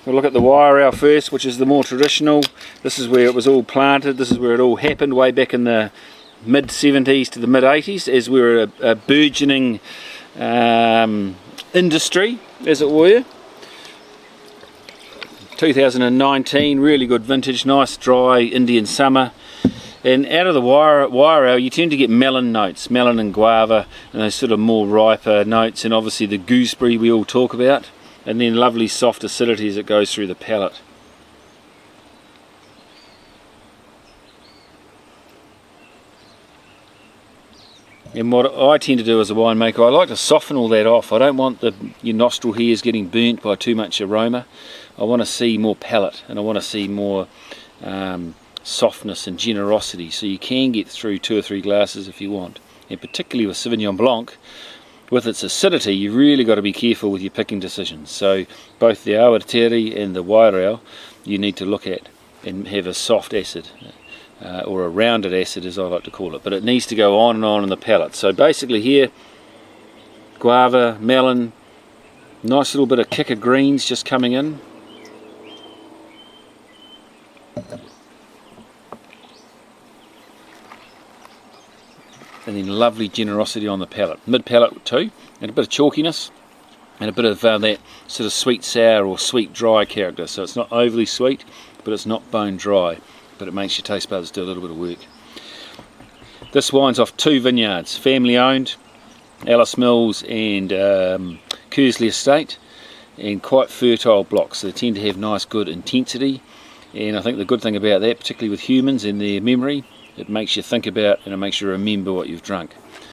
We'll look at the Wairau first, which is the more traditional. This is where it was all planted. This is where it all happened way back in the mid 70s to the mid 80s, as we were a burgeoning industry, as it were. 2019, really good vintage, nice dry Indian summer. And out of the Wairau you tend to get melon notes, melon and guava, and those sort of more riper notes, and obviously the gooseberry we all talk about, and then lovely soft acidity as it goes through the palate. And what I tend to do as a winemaker, I like to soften all that off. I don't want your nostril hairs getting burnt by too much aroma. I want to see more palate, and I want to see more softness and generosity, so you can get through 2 or 3 glasses if you want. And particularly with Sauvignon Blanc, with its acidity, you've really got to be careful with your picking decisions. So both the Awatere and the Wairau you need to look at and have a soft acid, or a rounded acid as I like to call it, but it needs to go on and on in the palate. So basically here, guava, melon, nice little bit of kick of greens just coming in. And then lovely generosity on the palate, mid palate too, and a bit of chalkiness, and a bit of that sort of sweet sour or sweet dry character. So it's not overly sweet, but it's not bone dry, but it makes your taste buds do a little bit of work. This wine's off 2 vineyards, family owned, Alice Mills and Kersley Estate, and quite fertile blocks. So they tend to have nice good intensity, and I think the good thing about that, particularly with humans and their memory, it makes you think about and it makes you remember what you've drunk.